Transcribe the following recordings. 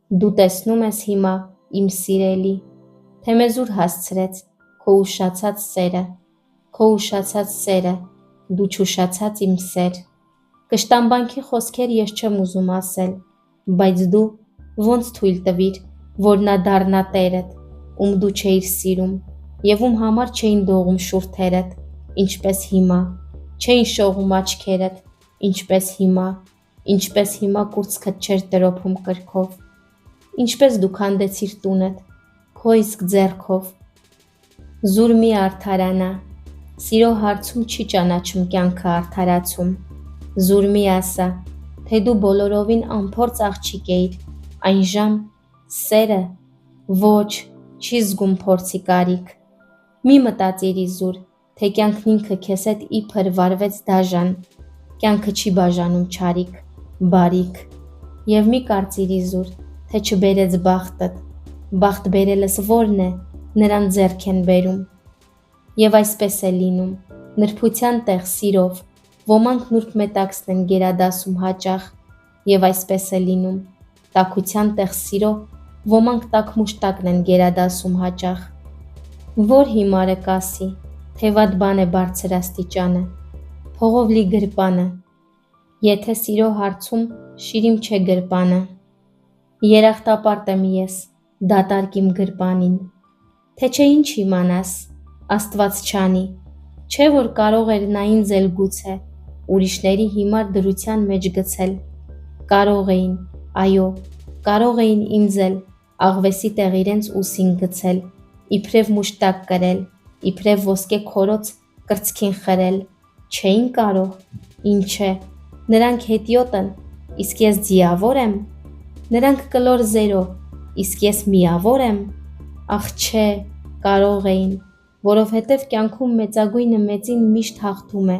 Դու տեսնում ես հիմա, իմ սիրելի, թե մեզ ուր հասցրեց քո ուշացած սերը, դու չուշացած իմ սեր։ Կշտամբանքի խոսքեր ես չեմ ուզում ասել, բայց դու ոնց թույլ տվիր, որ նա դառնա տերդ, ում դու չէիր սիրում, և ում համար չէին դողում շուրթերդ, ինչպես հիմա, չէին շողում աչքերդ, ինչպես հիմա կուրծքդ չէր տրոփում կրքով, ինչպես դու քանդեցիր տունդ, քո իսկ ձեռքով։ Զուր մի արդարանա, սիրո հարցում չի ճանաչում կյանքը արդարացում։ Զուր մի ասա, թե դու բոլորովին անփորձ աղջիկ էիր, այն ժամ սերը ոչ, չի զգում փորձի կարիք։ Մի մտածիր իզուր, թե կյանքն ինքը քեզ հետ իբր վարվեց դաժան, կյանքը չի բաժանում չարիք, բարիք։ Եվ մի կարծիր իզուր, թե չբերեց բախտդ, բախտ բերելս որն է, նրան ձեռք են բերում։ Եվ այսպես է լինում, նրբության տեղ սիրով, ոմանք նուրբ մետաքսն են գերադասում հաճախ, և այսպես է լինում, տաքության տեղ սիրո, ոմանք տաք մուշտակն են գերադասում հաճախ։ Որ հիմարը կասի, թե վատ բան է բարձր աստիճանը, փողով լի գրպանը, եթե սիրո հարցում շիրիմ չէ գրպանը։ Երախտապարտ եմ ես, դատարկ իմ գրպանին, թե չէ ինչ իմանաս, Աստված չանի, չէ որ կարող էր նա ինձ էլ գուցե ուրիշների հիմար դրության մեջ գցել, կարող էին, այո, կարող էին ինձ էլ աղվեսի տեղ իրենց ուսին գցել, իբրև մուշտակ կրել, իբրև ոսկե քորոց կրծքին խրել, չէին կարող, ինչ է, նրանք հետիոտ են, իսկ ես ձիավոր եմ, նրանք կլոր զերո, իսկ ես միավոր եմ, ախ չէ, կարող էին, որովհետև կյանքում մեծագույնը մեծին միշտ հաղթում է,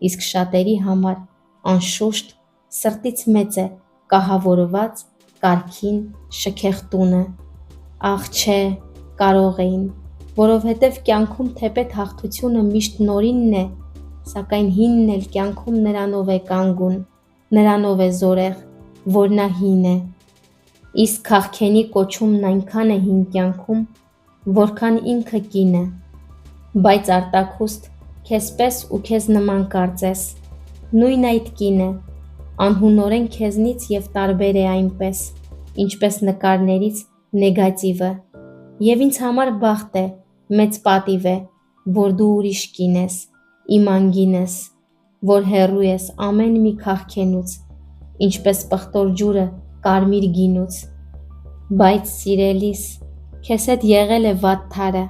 իսկ շատերի համար, անշուշտ, սրտից մեծ է կահավորված, կարգին, շքեղ տունը։ Ախ չէ, կարող էին, որովհետև կյանքում թեպետ հաղթությունը միշտ նորինն է, սակայն հինն էլ կյանքում նրանով է կանգուն, նրանով է զորեղ, որ նա հին է։ Իսկ քաղքենի կոչումն այնքան է հին կյանքում, որքան ինքը կինը, բայց արտաքուստ քեզ պես ու քեզ նման կարծես, նույն այդ կինը, անհունորեն քեզնից և տարբեր է այնպես, ինչպես նկարներից նեգատիվը, և ինձ համար բախտ է, մեծ պատիվ է, որ դու ուրիշ կին ես, իմ անգինս, որ հեռու ես ամեն մի քաղքենուց, ինչպես պղտոր ջուրը կարմիր գինուց, բայց սիրելիս, քեզ հետ եղել է վատ թարը,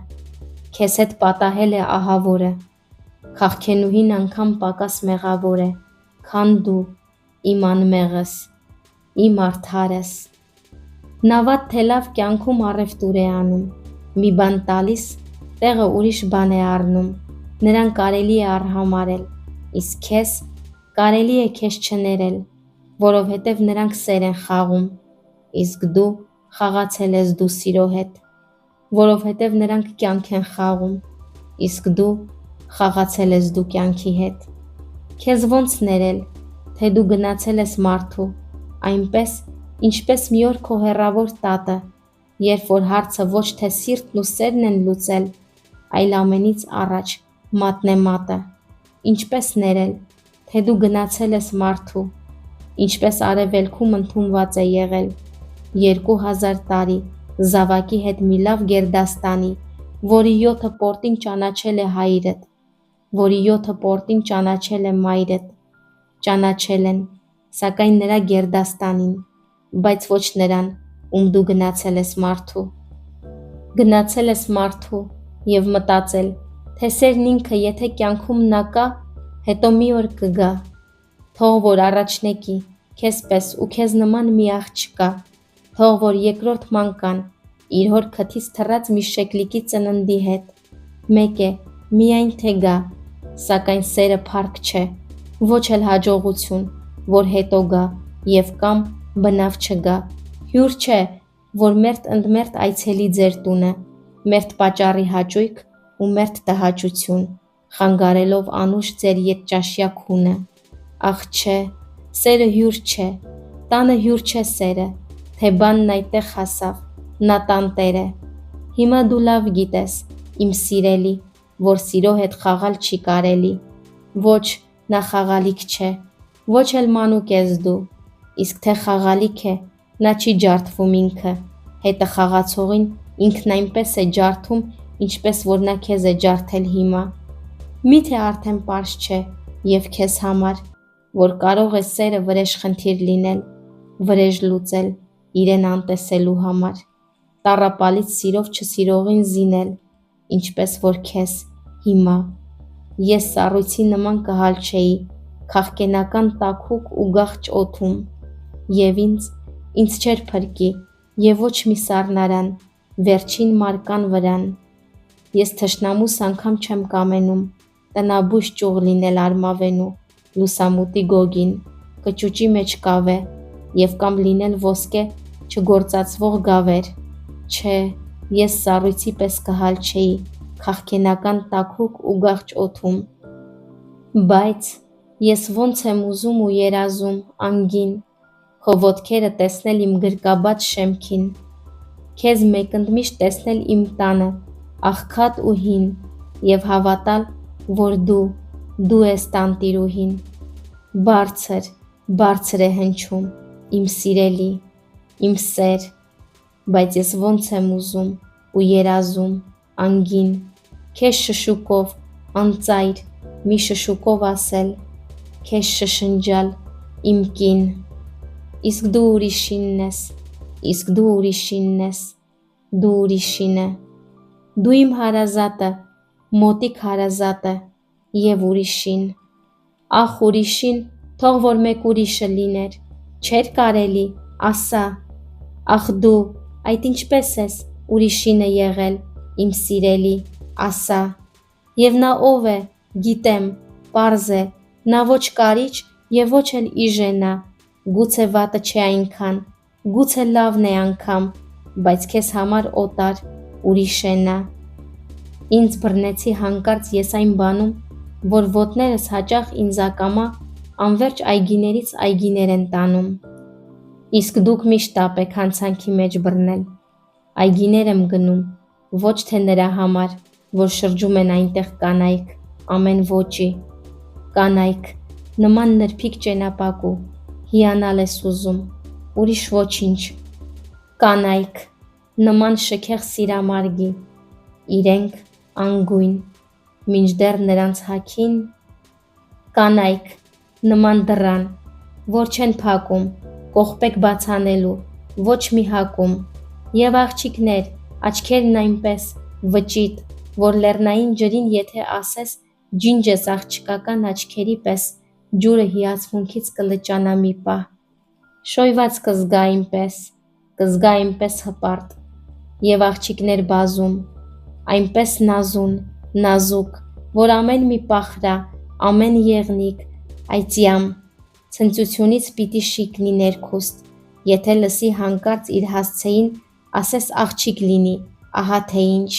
քեզ հետ պատահել է ահավորը, քաղքենուհին անգամ պակաս մեղավոր է, քան դու, իմ անմեղս, իմ արդարս։ Նա վատ թե լավ կյանքում առևտուր է անում, մի բան տալիս, տեղը ուրիշ բան է առնում, նրան կարելի է արհամարել, իսկ քեզ կարելի է քեզ չներել, որովհետև նրանք սեր են խաղում, իսկ դու խաղացել ես դու սիրո հետ, որովհետև նրանք կյանք են խաղում, իսկ դու խաղացել ես դու կյանքի հետ։ Քեզ ոնց ներել, թե դու գնացել ես մարդու, այնպես, ինչպես մի օր քո հեռավոր տատը, երբ որ հարցը ոչ թե սիրտն ու սերն են լուծել, այլ ամենից առաջ մատն է մատը, ինչպես ներել, թե դու գնացել ես մարդու, ինչպես արևելքում ընդունված է եղել, 2000 տարի զավակի հետ մի լավ գերդաստանի, որի 7 պորտին ճանաչել է հայրդ, որի 7 պորտին ճանաչել է մայրդ, ճանաչել են, սակայն նրա գերդաստանին, բայց ոչ նրան, ում դու գնացել ես մարդու։ Գնացել ես մարդու և մտածել, թե սերն ինքը եթե կյանքում նա կա, հետո մի օր կգա, թող որ առաջնեկի, քեզ պես ու քեզ նման մի աղջկա, թող որ երկրորդ մանկան, իր հոր քթից թռած մի շեկլիկի ծննդի հետ, մեկ է, միայն թե գա, սակայն սերը փառք չէ, ոչ էլ հաջողություն, որ հետո գա և կամ բնավ չգա, հյուր չէ, որ մերթ ընդ մերթ այցելի ձեր տունը, մերթ պատճառի հաճույք ու մերթ տհաճություն, խանգարելով անուշ ձեր ետճաշյա քունը։ Ախ չէ, սերը հյուր չէ, տանը հյուր չէ սերը, թե բանն այդտեղ հասավ, նա տանտեր է։ Հիմա դու լավ գիտես, իմ սիրելի, որ սիրո հետ խաղալ չի կարելի։ Ոչ, նա խաղալիք չէ, ոչ էլ մանուկ ես դու, իսկ թե խաղալիք է, նա չի ջարդվում ինքը, հետը խաղացողին ինքն այնպես է ջարդում, ինչպես որ նա քեզ է ջարդել հիմա։ Միթե արդեն պարզ չէ և քեզ համար, որ կարող է սերը վրեժ խնդիր լինել, վրեժ լուծել, իրեն անտեսելու համար, տառապալից սիրով չսիրողին զինել, ինչպես որ քեզ հիմա։ Ես սառույցի նման կհալ չէի, քաղկենական տաքուկ ու գաղճ օդում, և ինձ չէր փրկի, և ոչ մի սառնարան, վերջին մարկան վրան։ Ես թշնամուս անգամ չեմ կամենում, տնաբույս ճյուղ լինել արմավենու, լուսամուտի գոգին, կճուճի մեջ կավե, և կամ լինել ոսկե չգործածվող գավեր։ Չէ, ես սառույցի պես կհալ չէի, քաղկենական տաքուկ ու գաղճ օդում։ Բայց ես ոնց եմ ուզում ու երազում, անգին, քո ոտքերը տեսնել իմ գրկաբաց շեմքին, քեզ մեկընդմիշտ տեսնել իմ տանը, աղքատ ու հին, և հավատալ, որ դու ես տանտիրուհին։ Բարձր, բարձր է հնչում, իմ սիրելի, իմ սեր, բայց ես ոնց եմ ուզում ու երազում, անգին, քեզ շշուկով, անծայր, մի շշուկով ասել, քեզ շշնջալ, իմ կին, իսկ դու ուրիշինն ես, իսկ դու ուրիշինն ես, դու ուրիշինը, դու իմ հարազատը, մոտիկ հարազատը և ուրիշին, ախ ուրիշին, թող որ մեկ ուրիշը լիներ, չէր կարելի, ասա, ախ դու, այդ ինչպես ես ուրիշինը եղել, իմ սիրելի, ասա, և նա ով է, գիտեմ, պարզ է, նա ոչ կարիճ և ոչ էլ իժենա, գուցե վատը չէ այնքան, գուցե լավն է անգամ, բայց քեզ համար օտար, ուրիշ է նա։ Ինձ բռնեցի հանկարծ ես այն բանում, որ ոտներս հաճախ ինձ ակամա անվերջ այգիներից այգիներ են տանում։ Իսկ դուք միշտ տապ եք հանցանքի մեջ բռնել։ Այգիներ եմ գնում, ոչ թե նրա համար, որ շրջում են այնտեղ կանայք, ամեն ոճի, կանայք, նման նրբիկ ճենապակու, հիանալ ես ուզում, ուրիշ ոչինչ, կանայք, նման շքեղ սիրամարգի, իրենք անգույն, մինչդեռ նրանց հագին, կանայք, նման դռան, որ չեն փակում, կողպեք բացանելու, ոչ մի հակում, և աղջիկներ, աչքերն այնպես, վճիտ, որ լեռնային ջրին եթե ասես ջինջ ես աղջկական աչքերի պես, ջուրը հիացմունքից կլճանա մի պահ, շոյված կզգա այնպես հպարտ, և աղջիկներ բազում, այնպես նազուն, նազուկ, որ ամեն մի պախրա, ամեն եղնիկ, այծյամ, ցնծությունից պիտի շիկնի ներքուստ, եթե լսի հանկարծ իր հասցեին ասես աղջիկ լինի, ահա թե ինչ։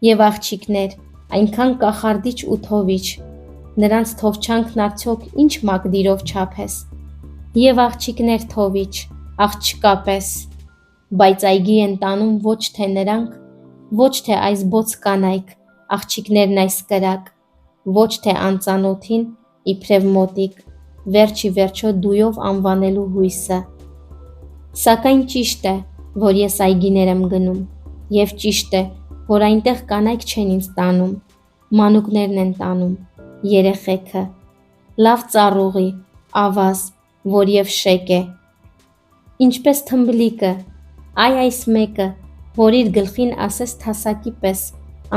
Եվ աղջիկներ, այնքան կախարդիչ ու թովիչ, նրանց թովչանքն արդյոք ինչ մակդիրով չափես։ Եվ աղջիկներ թովիչ, աղջկա պես, բայց այգի են տանում ոչ թե նրանք, ոչ թե այս բոց կանայք, աղջիկներն այս կրակ, ոչ թե անծանոթին, իբրև մոտիկ, վերջի վերջո դույով անվանելու հույսը։ Սակայն ճիշտ է, որ ես այգիներ եմ գնում, և ճիշտ է, որ այնտեղ կանայք չեն ինձ տանում, մանուկներն են տանում, երեխեքը, լավ ծառուղի, ավազ, որ և շեկ է։ Ինչպես թմբլիկը, այս մեկը, որ իր գլխին ասես թասակի պես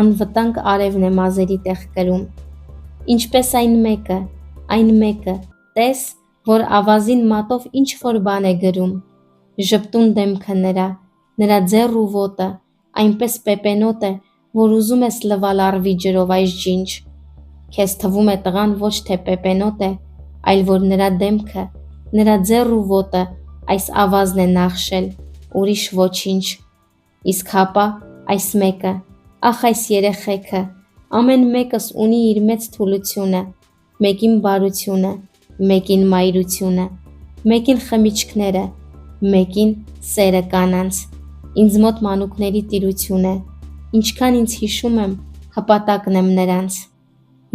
անվտանգ արևն է մազերի տեղ կրում։ Ինչպես այն մեկը, տես, որ ավազին մատով ինչ-որ բան է գրում, ժպտուն դեմքը նրա ձեռ ու ոտը, այնպես պեպենոտ է, որ ուզում ես լվալ առվի ջրով այս ջինջ, քեզ թվում է տղան ոչ թե պեպենոտ է, այլ որ նրա դեմքը, նրա ձեռ ու ոտը այս ավազն է նախշել, ուրիշ ոչինչ։ Իսկ հապա այս մեկը, ախ այս երեխեքը, ամեն մեկս ունի իր մեծ թուլությունը, մեկին բարությունը, մեկին մայրությունը, մեկին խմիչքները, մեկին սերը կանանց։ Ինձ մոտ մանուկների տիրություն է, ինչքան ինձ հիշում եմ, հպատակն եմ նրանց։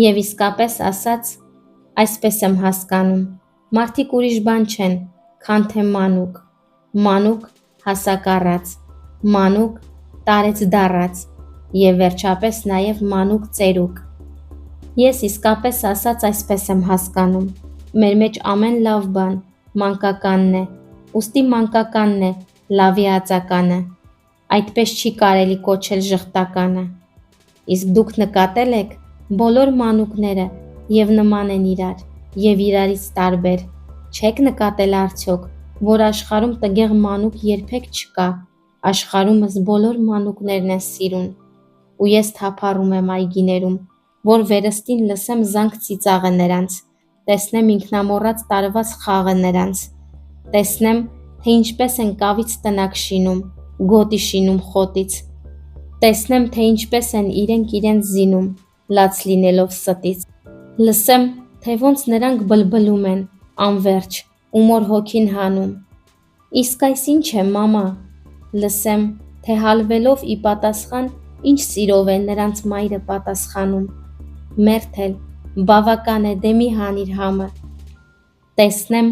Եվ իսկապես ասած, այսպես եմ հասկանում, մարդիկ ուրիշ բան չեն, քան թե մանուկ, մանուկ հասակ առած, մանուկ տարեց դառած և վերջապես նաև մանուկ ծերուկ։ Ես իսկապես ասած այսպես եմ հասկանում, մեր մեջ ամեն լավ բան մանկականն է, ուստի մանկականն է լավի ածականը, այդպես չի կարելի կոչել ժխտականը։ Իսկ դուք նկատել եք, բոլոր մանուկները և նման են իրար, և իրարից տարբեր, չեք նկատել արդյոք, որ աշխարհում տգեղ մանուկ երբեք չկա, աշխարհումս բոլոր մանուկներն են սիրուն։ Ու ես թափառում եմ այգիներում, որ վերստին լսեմ զանգ ծիծաղը նրանց, տեսնեմ ինքնամոռաց տարված խաղը նրանց, տեսնեմ, թե ինչպես են կավից տնակ շինում, գոտի շինում խոտից, տեսնեմ, թե ինչպես են իրենք զինում, լաց լինելով ստից, լսեմ, թե ոնց նրանք բլբլում են, անվերջ, ու մոր հոգին հանում։ Իսկ այս ինչ է, մամա, լսեմ, թե հալվելով ի պատասխան, ինչ սիրով է նրանց մայրը պատասխանում, մերթել, բավական է, դե մի հանիր համը, տեսնեմ,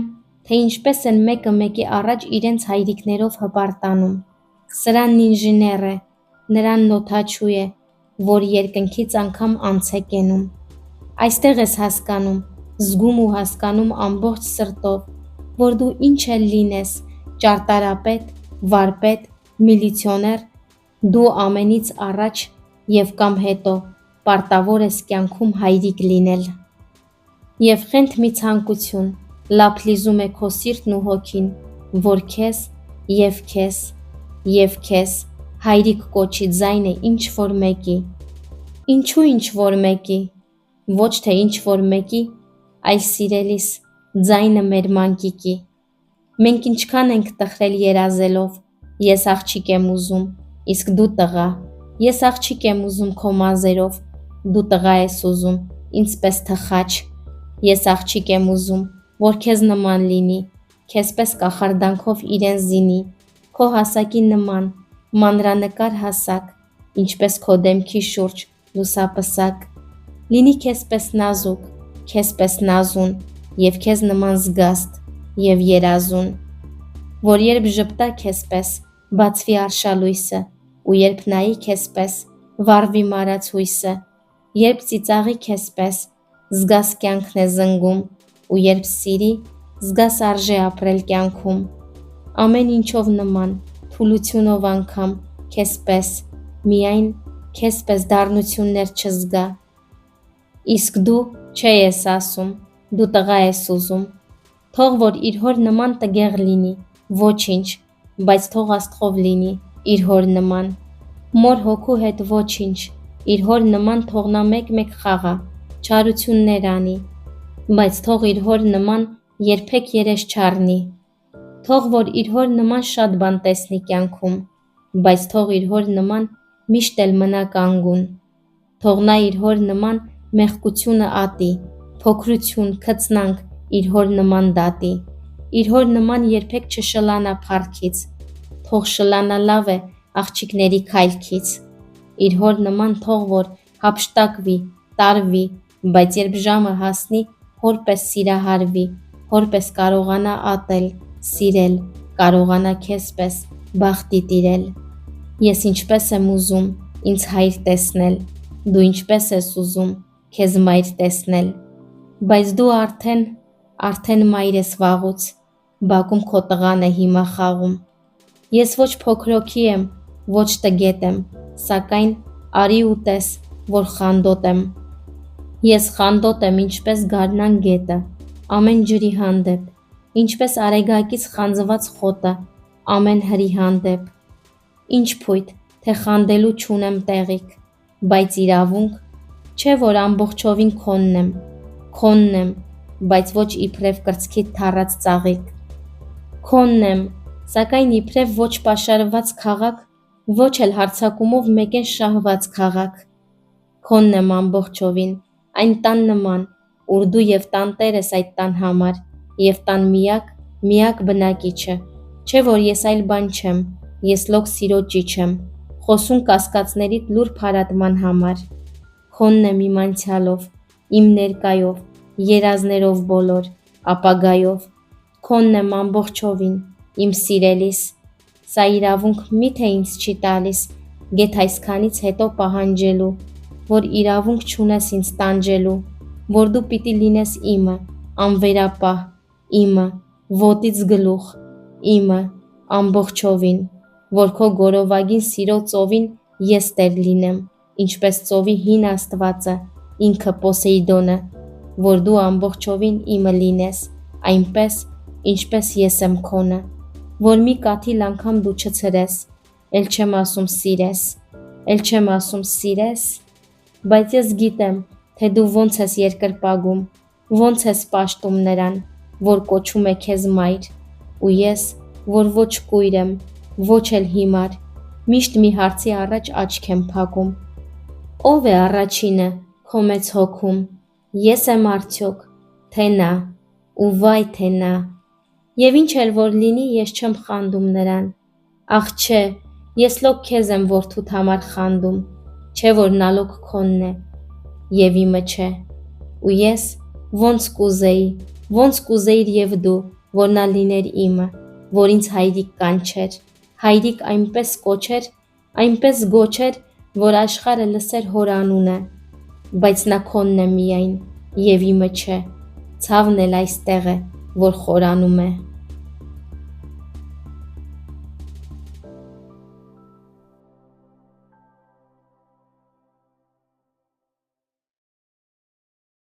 թե ինչպես են մեկը մեկի առաջ իրենց հայրիկներով հպարտանում, սրանն ինժեներ է, նրան նոթաչու է, որ երկնքից անգամ անց է կենում, այստեղ ես հասկանում, զգում ու հասկանում ամբողջ սրտով, որ դու ինչ էլ լինես, ճարտարապետ, վարպետ, միլիցիոներ, դու ամենից առաջ և կամ հետո պարտավոր ես կյանքում հայրիկ լինել։ Եվ խենթ մի ցանկություն, լափլիզում է քո սիրտն ու հոգին, որ քեզ և քեզ հայրիկ կոչի ձայնը ինչ-որ մեկի։ Ինչու ինչ-որ մեկի, ոչ թե ինչ-որ մեկի, այլ սիրելիս, ձայնը մեր մանկիկի։ Մենք ինչքան ենք տխրել երազելով, ես աղջիկ եմ ուզում, իսկ դու տղա, ես աղջիկ եմ ուզում քո մազերով, դու տղա ես ուզում, ինձ պես թխաչ, ես աղջիկ եմ ուզում, որ քեզ նման լինի, քեզ պես կախարդանքով իրեն զինի, քո հասակի նման, մանրանկար հասակ, ինչպես քո դեմքի շուրջ լուսապսակ, լինի քեզ պես նազուկ, քեզ պես նազուն, և քեզ նման զգաստ և երազուն, որ երբ ժպտա քեզ պես, բացվի արշալույսը, ու երբ նայի քեզ պես, վառվի մարած հույսը, երբ ծիծաղի քեզ պես, զգաս կյանքն է զնգում, ու երբ սիրի, զգաս արժե ապրել կյանքում, ամեն ինչով նման, թուլությունով անգամ, քեզ պես, միայն քեզ պես դառնություններ չզգա։ Իսկ դու չէ ես ասում, դու տղա ես ուզում, թող որ իր հոր նման տգեղ լինի, ոչինչ, բայց թող աստղով լինի, իր հոր նման, մոր հոգու հետ ոչինչ, իր հոր նման թող նա մեկ-մեկ խաղա, չարություններ անի, բայց թող իր հոր նման երբեք երես չառնի, թող որ իր հոր նման շատ բան տեսնի կյանքում, բայց թող իր հոր նման միշտ էլ մնա կանգուն, թող նա իր հոր նման մեղքությունը ատի, փոքրություն, քծնանք իր հոր նման դատի, իր հոր նման երբեք չշլանա փառքից, թող շլանա լավ է աղջիկների քայլքից, իր հոր նման թող որ հափշտակվի, տարվի, բայց երբ ժամը հասնի, հոր պես սիրահարվի, հոր պես կարողանա ատել, սիրել, կարողանա քեզ պես բախտի տիրել։ Ես ինչպես եմ ուզում ինձ հայր տեսնել, դու ինչպես ես ուզում քեզ մայր տեսնել, բայց դու արդեն մայր ես վաղուց, բակում քո տղան է հիմա խաղում։ Ես ոչ փոքրոքի եմ, ոչ տգետ եմ, սակայն արի ու տես, որ խանդոտ եմ։ Ես խանդոտ եմ ինչպես գարնան գետը, ամեն ջրի հանդեպ, ինչպես արեգակից խանձված խոտը, ամեն հրի հանդեպ։ Ինչ փույթ, թե խանդելու չունեմ տեղիք, բայց իրավունք, չէ որ ամբողջովին քոնն եմ, բայց ոչ իբրև կրծքիդ թառած ծաղիկ։ Քոնն եմ, սակայն իբրև ոչ պաշարված քաղաք, ոչ էլ հարձակումով մեկեն շահված քաղաք։ Քոնն եմ ամբողջովին, այն տան նման, ուր դու և տանտեր ես այդ տան համար, և տան միակ բնակիչը, Չէ որ ես այլ բան չեմ, ես լոկ սիրո ճիչ եմ, խոսուն կասկածներիդ լուր փարատման համար։ Քոնն եմ իմ անցյալով, իմ ներկայով, երազներով բոլոր, ապագայով, քոնն եմ ամբողջովին, իմ սիրելիս, սա իրավունք միթե ինձ չի տալիս, գեթ այսքանից հետո պահանջելու, որ իրավունք չունես ինձ տանջելու, որ դու պիտի լինես իմը, անվերապահ, իմը, ոտից գլուխ, իմը, ամբողջովին, որ քո գորովագին սիրո ծովին ես տեր լինեմ, ինչպես ծովի հին աստվածը, ինքը Պոսեյդոնը, որ դու ամբողջովին իմը լինես, այնպես, ինչպես ես եմ քոնը, որ մի կաթիլ անգամ դու չցրես, էլ չեմ ասում սիրես, էլ չեմ ասում սիրես, բայց ես գիտեմ, թե դու ոնց ես երկրպագում, ոնց ես պաշտում նրան, որ կոչում է քեզ մայր, ու ես, որ ոչ կույր եմ, ոչ էլ հիմար, միշտ մի հարցի առաջ աչք եմ փակում. ո՞վ է առաջինը քո մեծ հոգում, ես եմ արդյոք, թե նա, ու վայ թե նա, եւ ինչ էլ որ լինի, ես չեմ խանդում նրան, ախ չէ, ես լոկ քեզ եմ որդուդ համար խանդում, չէ որ նա լոկ քոնն է, եւ իմը չէ, ու ես ոնց կուզեիր եւ դու, որ նա լիներ իմը, որ ինձ հայրիկ կանչեր, հայրիկ այնպես կոչեր, այնպես գոչեր, որ աշխարհը լսեր հոր անունը, բայց նա քոնն է միայն, եւ իմը չէ, ցավն էլ այստեղ է, որ խորանում է։